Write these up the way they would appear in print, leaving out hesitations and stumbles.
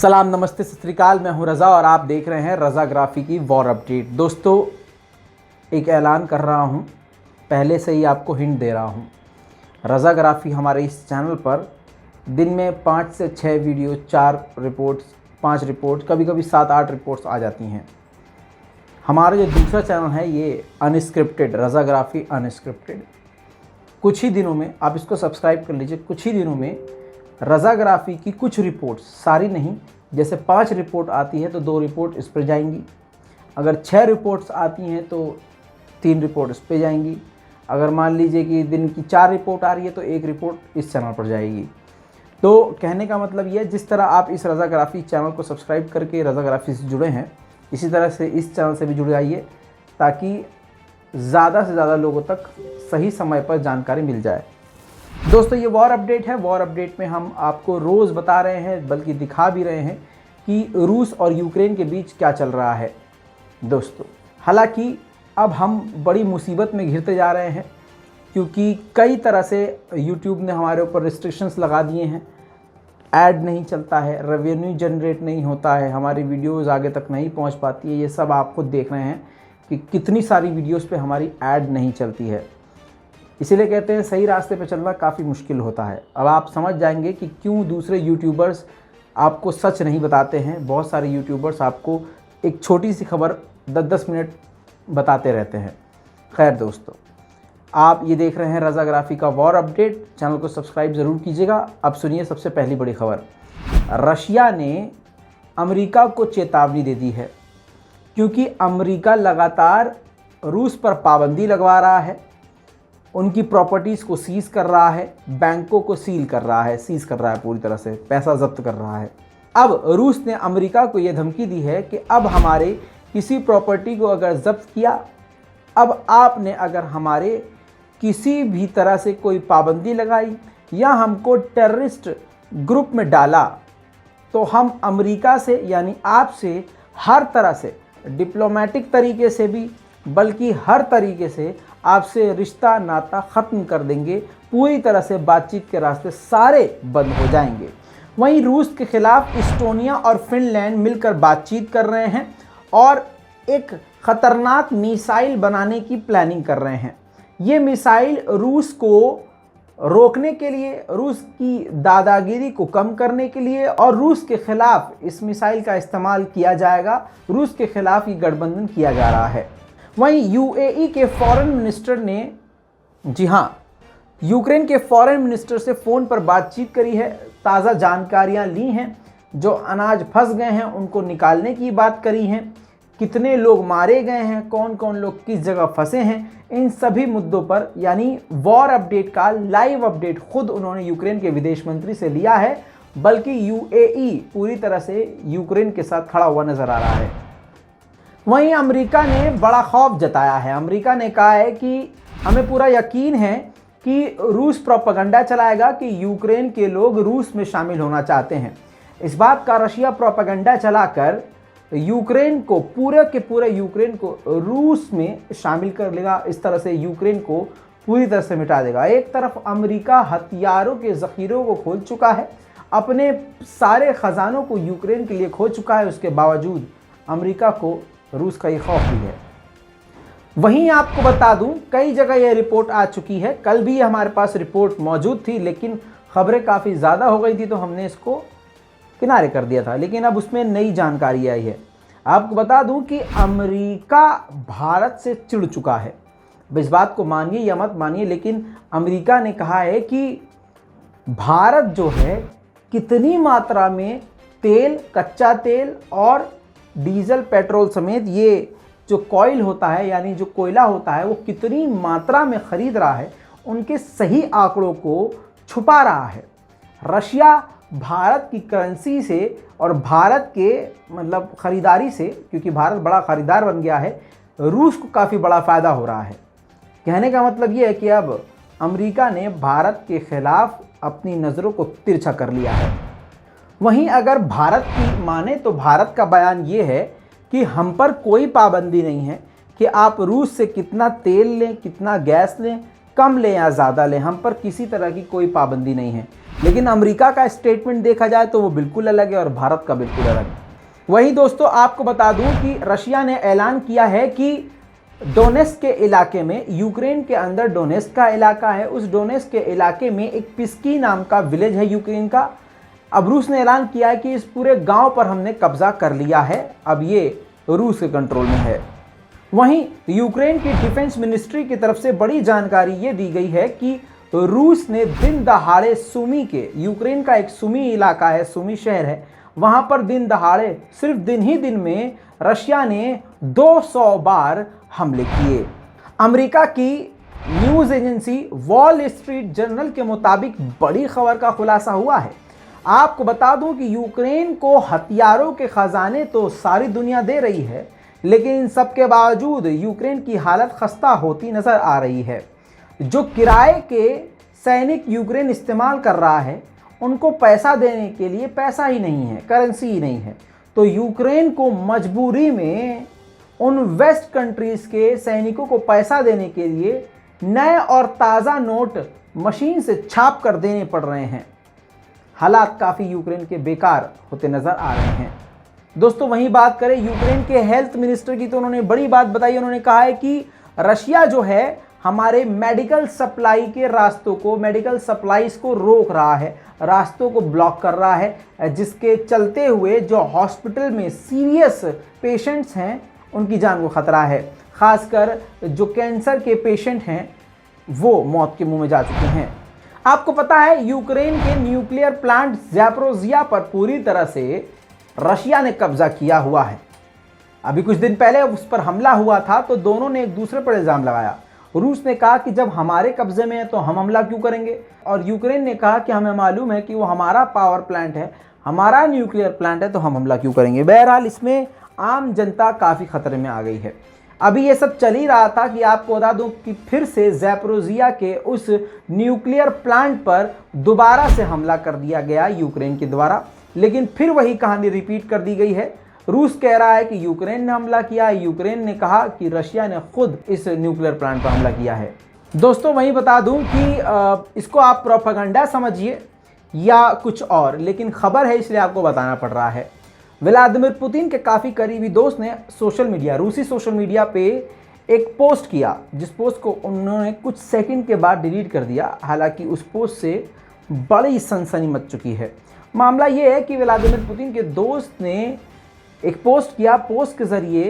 सलाम, नमस्ते, सत श्री अकाल। मैं हूं रज़ा और आप देख रहे हैं रज़ाग्राफी की वॉर अपडेट। दोस्तों, एक ऐलान कर रहा हूं, पहले से ही आपको हिंट दे रहा हूं। रज़ाग्राफी हमारे इस चैनल पर दिन में 5 से 6 वीडियो, 4 रिपोर्ट्स, 5 रिपोर्ट, कभी कभी 7-8 रिपोर्ट्स आ जाती हैं। हमारा जो दूसरा चैनल है ये अनस्क्रिप्टेड, रज़ाग्राफी अनस्क्रिप्टेड। कुछ ही दिनों में आप इसको सब्सक्राइब कर लीजिए। कुछ ही दिनों में रज़ाग्राफी की कुछ रिपोर्ट्स, सारी नहीं, जैसे 5 रिपोर्ट आती है तो 2 रिपोर्ट इस पर जाएंगी। अगर 6 रिपोर्ट्स आती हैं तो 3 रिपोर्ट इस पर जाएंगी। अगर मान लीजिए कि दिन की 4 रिपोर्ट आ रही है तो 1 रिपोर्ट इस चैनल पर जाएगी। तो कहने का मतलब ये है, जिस तरह आप इस रज़ाग्राफी चैनल को सब्सक्राइब करके रज़ाग्राफी से जुड़े हैं, इसी तरह से इस चैनल से भी जुड़ जाइए ताकि ज़्यादा से ज़्यादा लोगों तक सही समय पर जानकारी मिल जाए। दोस्तों, ये वॉर अपडेट है। वॉर अपडेट में हम आपको रोज़ बता रहे हैं, बल्कि दिखा भी रहे हैं कि रूस और यूक्रेन के बीच क्या चल रहा है। दोस्तों, हालांकि अब हम बड़ी मुसीबत में घिरते जा रहे हैं, क्योंकि कई तरह से यूट्यूब ने हमारे ऊपर रिस्ट्रिक्शंस लगा दिए हैं। ऐड नहीं चलता है, रेवेन्यू जनरेट नहीं होता है, हमारी वीडियोज़ आगे तक नहीं पहुँच पाती है। ये सब आप खुद देख रहे हैं कि कितनी सारी वीडियोज़ पे हमारी ऐड नहीं चलती है। इसीलिए कहते हैं सही रास्ते पे चलना काफ़ी मुश्किल होता है। अब आप समझ जाएंगे कि क्यों दूसरे यूट्यूबर्स आपको सच नहीं बताते हैं। बहुत सारे यूट्यूबर्स आपको एक छोटी सी खबर 10-10 मिनट बताते रहते हैं। खैर दोस्तों, आप ये देख रहे हैं रज़ाग्राफी का वॉर अपडेट। चैनल को सब्सक्राइब ज़रूर कीजिएगा। अब सुनिए सबसे पहली बड़ी खबर। रशिया ने अमेरिका को चेतावनी दे दी है, क्योंकि अमेरिका लगातार रूस पर पाबंदी लगवा रहा है, उनकी प्रॉपर्टीज़ को सीज़ कर रहा है, बैंकों को सील कर रहा है, सीज़ कर रहा है, पूरी तरह से पैसा जब्त कर रहा है। अब रूस ने अमेरिका को यह धमकी दी है कि अब हमारे किसी प्रॉपर्टी को अगर जब्त किया, अब आपने अगर हमारे किसी भी तरह से कोई पाबंदी लगाई या हमको टेररिस्ट ग्रुप में डाला, तो हम अमेरिका से यानी आपसे हर तरह से, डिप्लोमेटिक तरीके से भी, बल्कि हर तरीके से आपसे रिश्ता नाता ख़त्म कर देंगे। पूरी तरह से बातचीत के रास्ते सारे बंद हो जाएंगे। वहीं रूस के खिलाफ इस्टोनिया और फिनलैंड मिलकर बातचीत कर रहे हैं और एक ख़तरनाक मिसाइल बनाने की प्लानिंग कर रहे हैं। ये मिसाइल रूस को रोकने के लिए, रूस की दादागिरी को कम करने के लिए, और रूस के खिलाफ इस मिसाइल का इस्तेमाल किया जाएगा। रूस के खिलाफ ये गठबंधन किया जा रहा है। वहीं यूएई के फॉरेन मिनिस्टर ने, जी हाँ, यूक्रेन के फॉरेन मिनिस्टर से फ़ोन पर बातचीत करी है, ताज़ा जानकारियां ली हैं। जो अनाज फंस गए हैं उनको निकालने की बात करी हैं, कितने लोग मारे गए हैं, कौन कौन लोग किस जगह फंसे हैं, इन सभी मुद्दों पर यानी वॉर अपडेट का लाइव अपडेट खुद उन्होंने यूक्रेन के विदेश मंत्री से लिया है। बल्कि यूएई पूरी तरह से यूक्रेन के साथ खड़ा हुआ नज़र आ रहा है। वहीं अमेरिका ने बड़ा खौफ जताया है। अमेरिका ने कहा है कि हमें पूरा यकीन है कि रूस प्रोपेगेंडा चलाएगा कि यूक्रेन के लोग रूस में शामिल होना चाहते हैं। इस बात का रशिया प्रोपेगेंडा चलाकर यूक्रेन को, पूरे के पूरे यूक्रेन को रूस में शामिल कर लेगा। इस तरह से यूक्रेन को पूरी तरह से मिटा देगा। एक तरफ अमेरिका हथियारों के ज़ख़ीरों को खोल चुका है, अपने सारे ख़जानों को यूक्रेन के लिए खो चुका है। उसके बावजूद अमेरिका को रूस का ये खौफ भी है। वहीं आपको बता दूं, कई जगह यह रिपोर्ट आ चुकी है। कल भी हमारे पास रिपोर्ट मौजूद थी, लेकिन खबरें काफ़ी ज़्यादा हो गई थी तो हमने इसको किनारे कर दिया था। लेकिन अब उसमें नई जानकारी आई है। आपको बता दूं कि अमेरिका भारत से चिढ़ चुका है। अब इस बात को मानिए या मत मानिए, लेकिन अमेरिका ने कहा है कि भारत जो है कितनी मात्रा में तेल, कच्चा तेल और डीजल, पेट्रोल समेत ये जो कॉइल होता है यानी जो कोयला होता है, वो कितनी मात्रा में ख़रीद रहा है, उनके सही आंकड़ों को छुपा रहा है। रशिया भारत की करेंसी से और भारत के मतलब ख़रीदारी से, क्योंकि भारत बड़ा ख़रीदार बन गया है, रूस को काफ़ी बड़ा फ़ायदा हो रहा है। कहने का मतलब ये है कि अब अमेरिका ने भारत के ख़िलाफ़ अपनी नज़रों को तिरछा कर लिया है। वहीं अगर भारत की माने तो भारत का बयान ये है कि हम पर कोई पाबंदी नहीं है कि आप रूस से कितना तेल लें, कितना गैस लें, कम लें या ज़्यादा लें, हम पर किसी तरह की कोई पाबंदी नहीं है। लेकिन अमेरिका का स्टेटमेंट देखा जाए तो वो बिल्कुल अलग है और भारत का बिल्कुल अलग है। वहीं दोस्तों आपको बता दूं कि रशिया ने ऐलान किया है कि डोनेस्क के इलाके में, यूक्रेन के अंदर डोनेस्क का इलाका है, उस डोनेस्क के इलाके में एक पिस्की नाम का विलेज है यूक्रेन का। अब रूस ने ऐलान किया है कि इस पूरे गांव पर हमने कब्जा कर लिया है, अब ये रूस के कंट्रोल में है। वहीं यूक्रेन की डिफेंस मिनिस्ट्री की तरफ से बड़ी जानकारी ये दी गई है कि रूस ने दिन दहाड़े सुमी के, यूक्रेन का एक सुमी इलाका है, सुमी शहर है, वहां पर दिन दहाड़े सिर्फ दिन ही दिन में रशिया ने 200 बार हमले किए। अमेरिका की news agency wall street journal के मुताबिक बड़ी खबर का खुलासा हुआ है। आपको बता दूं कि यूक्रेन को हथियारों के खजाने तो सारी दुनिया दे रही है, लेकिन इन सब के बावजूद यूक्रेन की हालत खस्ता होती नजर आ रही है। जो किराए के सैनिक यूक्रेन इस्तेमाल कर रहा है, उनको पैसा देने के लिए पैसा ही नहीं है, करेंसी ही नहीं है। तो यूक्रेन को मजबूरी में उन वेस्ट कंट्रीज़ के सैनिकों को पैसा देने के लिए नए और ताज़ा नोट मशीन से छाप कर देने पड़ रहे हैं। हालात काफ़ी यूक्रेन के बेकार होते नज़र आ रहे हैं। दोस्तों वहीं बात करें यूक्रेन के हेल्थ मिनिस्टर की, तो उन्होंने बड़ी बात बताई। उन्होंने कहा है कि रशिया जो है हमारे मेडिकल सप्लाई के रास्तों को, मेडिकल सप्लाईज को रोक रहा है, रास्तों को ब्लॉक कर रहा है, जिसके चलते हुए जो हॉस्पिटल में सीरियस पेशेंट्स हैं उनकी जान को खतरा है। खासकर जो कैंसर के पेशेंट हैं वो मौत के मुंह में जा चुके हैं। आपको पता है यूक्रेन के न्यूक्लियर प्लांट ज़ैपोरिज़िया पर पूरी तरह से रशिया ने कब्जा किया हुआ है। अभी कुछ दिन पहले उस पर हमला हुआ था तो दोनों ने एक दूसरे पर इल्ज़ाम लगाया। रूस ने कहा कि जब हमारे कब्जे में है तो हम हमला क्यों करेंगे, और यूक्रेन ने कहा कि हमें मालूम है कि वो हमारा पावर प्लांट है, हमारा न्यूक्लियर प्लांट है, तो हम हमला क्यों करेंगे। बहरहाल इसमें आम जनता काफ़ी खतरे में आ गई है। अभी ये सब चल ही रहा था कि आपको बता दूं कि फिर से ज़ैपोरिज़िया के उस न्यूक्लियर प्लांट पर दोबारा से हमला कर दिया गया यूक्रेन के द्वारा, लेकिन फिर वही कहानी रिपीट कर दी गई है। रूस कह रहा है कि यूक्रेन ने हमला किया, यूक्रेन ने कहा कि रशिया ने खुद इस न्यूक्लियर प्लांट पर हमला किया है। दोस्तों वहीं बता दूं कि इसको आप प्रोपेगेंडा समझिए या कुछ और, लेकिन खबर है इसलिए आपको बताना पड़ रहा है। व्लादिमीर पुतिन के काफ़ी करीबी दोस्त ने सोशल मीडिया, रूसी सोशल मीडिया पे एक पोस्ट किया, जिस पोस्ट को उन्होंने कुछ सेकंड के बाद डिलीट कर दिया। हालांकि उस पोस्ट से बड़ी सनसनी मच चुकी है। मामला ये है कि व्लादिमीर पुतिन के दोस्त ने एक पोस्ट किया, पोस्ट के ज़रिए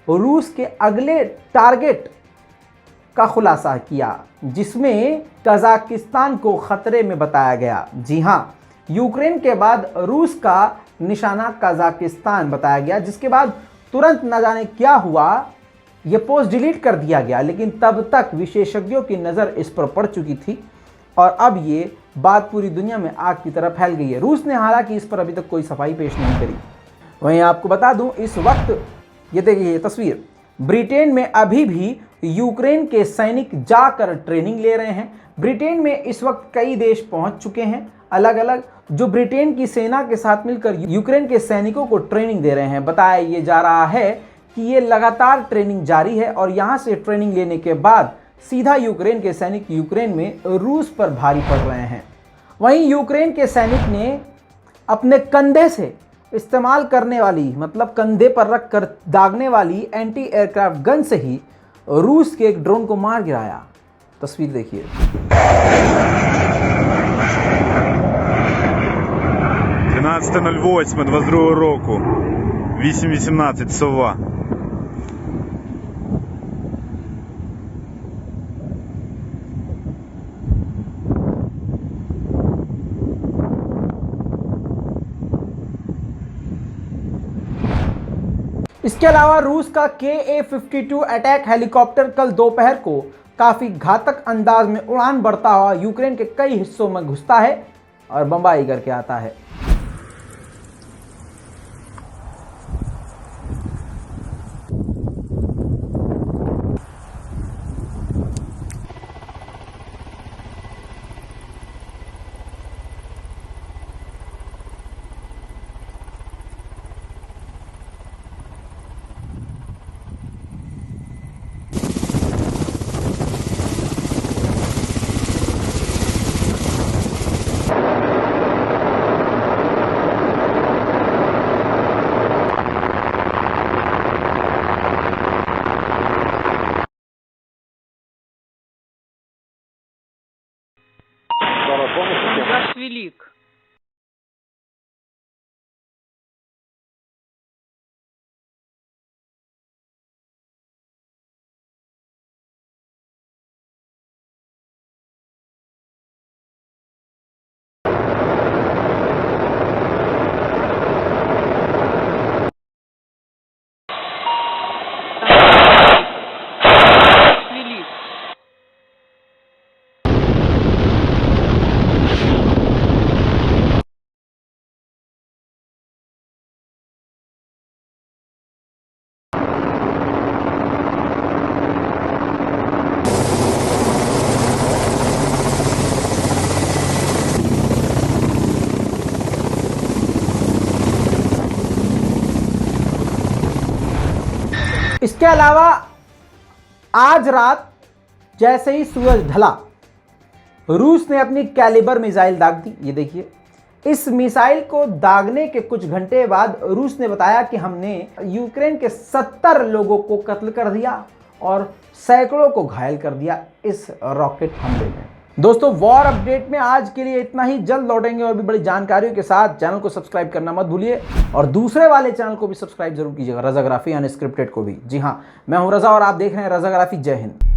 रूस के अगले टारगेट का खुलासा किया, जिसमें कजाकिस्तान को खतरे में बताया गया। जी हाँ, यूक्रेन के बाद रूस का निशाना कजाकिस्तान बताया गया, जिसके बाद तुरंत न जाने क्या हुआ, ये पोस्ट डिलीट कर दिया गया। लेकिन तब तक विशेषज्ञों की नज़र इस पर पड़ चुकी थी और अब ये बात पूरी दुनिया में आग की तरह फैल गई है। रूस ने हालांकि इस पर अभी तक कोई सफाई पेश नहीं करी। वहीं आपको बता दूं, इस वक्त ये देखिए ये तस्वीर, ब्रिटेन में अभी भी यूक्रेन के सैनिक जाकर ट्रेनिंग ले रहे हैं। ब्रिटेन में इस वक्त कई देश पहुंच चुके हैं अलग अलग, जो ब्रिटेन की सेना के साथ मिलकर यूक्रेन के सैनिकों को ट्रेनिंग दे रहे हैं। बताया ये जा रहा है कि ये लगातार ट्रेनिंग जारी है और यहाँ से ट्रेनिंग लेने के बाद सीधा यूक्रेन के सैनिक यूक्रेन में रूस पर भारी पड़ रहे हैं। वहीं यूक्रेन के सैनिक ने अपने कंधे से इस्तेमाल करने वाली, मतलब कंधे पर रख कर दागने वाली एंटी एयरक्राफ्ट गन से ही रूस के एक ड्रोन को मार गिराया। तस्वीर देखिए। 13.08 22 року, 8:18 сова. इसके अलावा रूस का KA-52 अटैक हेलीकॉप्टर कल दोपहर को काफ़ी घातक अंदाज में उड़ान भरता हुआ यूक्रेन के कई हिस्सों में घुसता है और बम्बाई करके आता है। इसके अलावा आज रात जैसे ही सूरज ढला, रूस ने अपनी कैलिबर मिसाइल दाग दी। ये देखिए, इस मिसाइल को दागने के कुछ घंटे बाद रूस ने बताया कि हमने यूक्रेन के 70 लोगों को कत्ल कर दिया और सैकड़ों को घायल कर दिया इस रॉकेट हमले में। दोस्तों, वॉर अपडेट में आज के लिए इतना ही। जल्द लौटेंगे और भी बड़ी जानकारियों के साथ। चैनल को सब्सक्राइब करना मत भूलिए और दूसरे वाले चैनल को भी सब्सक्राइब जरूर कीजिएगा, रजाग्राफी अनस्क्रिप्टेड को भी। जी हाँ, मैं हूं रजा और आप देख रहे हैं रजाग्राफी। जय हिंद।